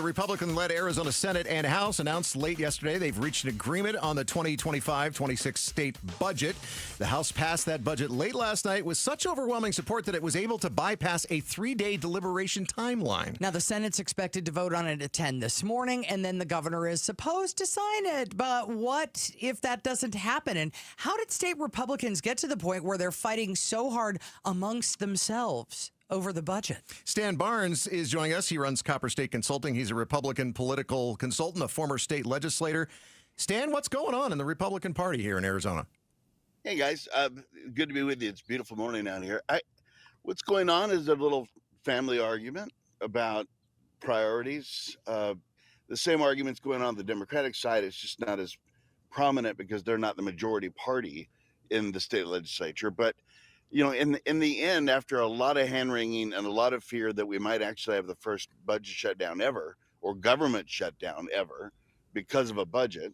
Republican-led Arizona Senate and House announced late yesterday they've reached an agreement on the 2025-26 state budget. The House passed that budget late last night with such overwhelming support that it was able to bypass a 3-day deliberation timeline. Now, the Senate's expected to vote on it at 10 this morning, and then the governor is supposed to sign it. But what if that doesn't happen? And how did state Republicans get to the point where they're fighting so hard amongst themselves over the budget? Stan Barnes is joining us. He runs Copper State Consulting. He's a Republican political consultant, a former state legislator. Stan, what's going on in the Republican Party here in Arizona? Hey, guys. Good to be with you. It's a beautiful morning out here. What's going on is a little family argument about priorities. The same argument's going on the Democratic side. It's just not as prominent because they're not the majority party in the state legislature. But you know, in the end, after a lot of hand-wringing and a lot of fear that we might actually have the first budget shutdown ever or government shutdown ever because of a budget,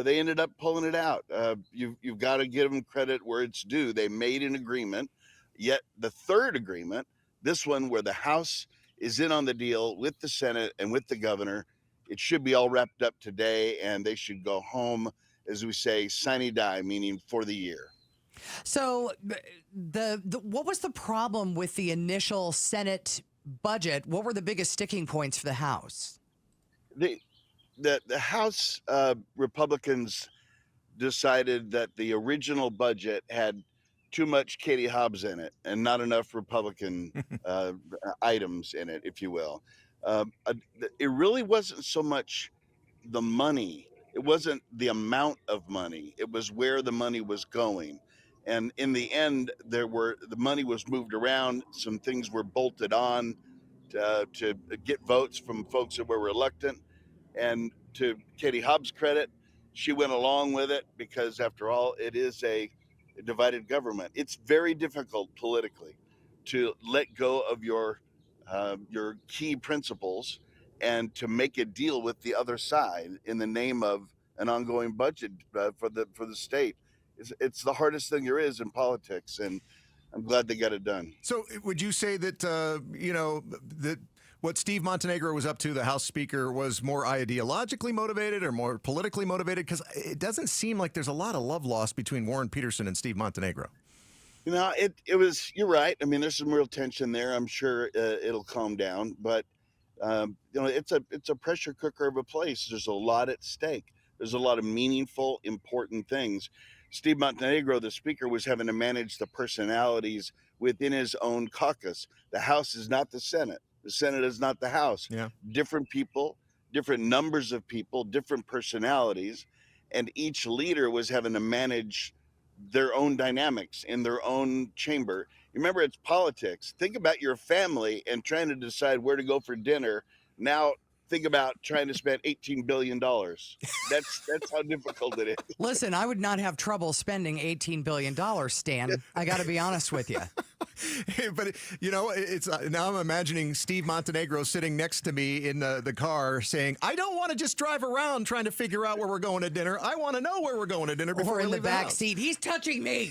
they ended up pulling it out. You've got to give them credit where it's due. They made an agreement, yet the third agreement, this one where the House is in on the deal with the Senate and with the governor, it should be all wrapped up today, and they should go home, as we say, sine die, meaning for the year. So what was the problem with the initial Senate budget? What were the biggest sticking points for the House? The House Republicans decided that the original budget had too much Katie Hobbs in it and not enough Republican items in it, if you will. It really wasn't so much the money. It wasn't the amount of money. It was where the money was going. And in the end, the money was moved around. Some things were bolted on to get votes from folks that were reluctant. And to Katie Hobbs' credit, she went along with it because, after all, it is a divided government. It's very difficult politically to let go of your key principles and to make a deal with the other side in the name of an ongoing budget for the state. It's the hardest thing there is in politics, and I'm glad they got it done. So would you say that, that what Steve Montenegro was up to, the House Speaker, was more ideologically motivated or more politically motivated? Because it doesn't seem like there's a lot of love lost between Warren Peterson and Steve Montenegro. You know, it was, you're right. I mean, there's some real tension there. I'm sure it'll calm down, but it's a pressure cooker of a place. There's a lot at stake. There's a lot of meaningful, important things. Steve Montenegro, the speaker, was having to manage the personalities within his own caucus. The House is not the Senate. The Senate is not the House. Yeah. Different people, different numbers of people, different personalities, and each leader was having to manage their own dynamics in their own chamber. Remember, it's politics. Think about your family and trying to decide where to go for dinner. Now think about trying to spend $18 billion. That's how difficult it is. Listen, I would not have trouble spending $18 billion, Stan. I got to be honest with you. But, it's now I'm imagining Steve Montenegro sitting next to me in the car saying, I don't want to just drive around trying to figure out where we're going to dinner. I want to know where we're going to dinner before we leave the back house. seat. He's touching me.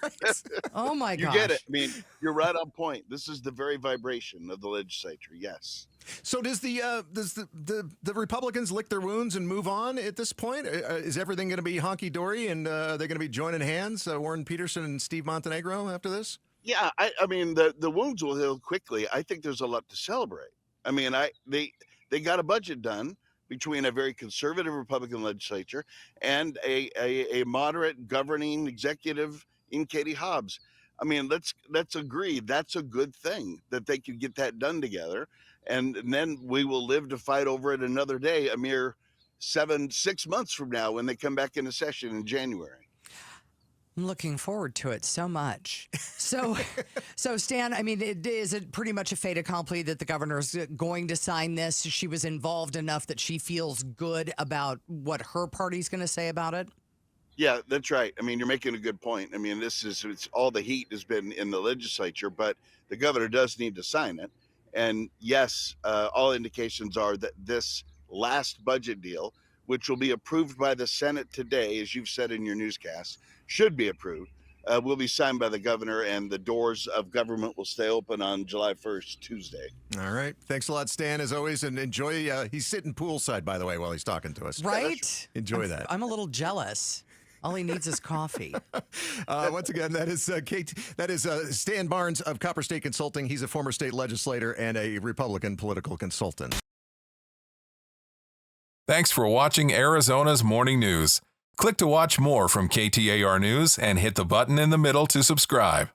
Right. Oh, my gosh. You get it. I mean, you're right on point. This is the very vibration of the legislature. Yes. So does the Republicans lick their wounds and move on at this point? Is everything going to be honky-dory, and are they going to be joining hands, Warren Peterson and Steve Montenegro, after this? Yeah, I mean, the wounds will heal quickly. I think there's a lot to celebrate. I mean, they got a budget done between a very conservative Republican legislature and a moderate governing executive in Katie Hobbs. I mean, let's agree that's a good thing that they could get that done together. And then we will live to fight over it another day, a mere 6 months from now when they come back into session in January. I'm looking forward to it so much. So Stan, I mean, is it pretty much a fait accompli that the governor is going to sign this? She was involved enough that she feels good about what her party's going to say about it? Yeah, that's right. I mean, you're making a good point. I mean, it's all the heat has been in the legislature, but the governor does need to sign it. And yes, all indications are that this last budget deal, which will be approved by the Senate today, as you've said in your newscast, should be approved. will be signed by the governor, and the doors of government will stay open on July 1st, Tuesday. All right. Thanks a lot, Stan, as always, and enjoy. He's sitting poolside, by the way, while he's talking to us. Right? Enjoy that. I'm a little jealous. All he needs is coffee. Once again, that is Stan Barnes of Copper State Consulting. He's a former state legislator and a Republican political consultant. Thanks for watching Arizona's Morning News. Click to watch more from KTAR News and hit the button in the middle to subscribe.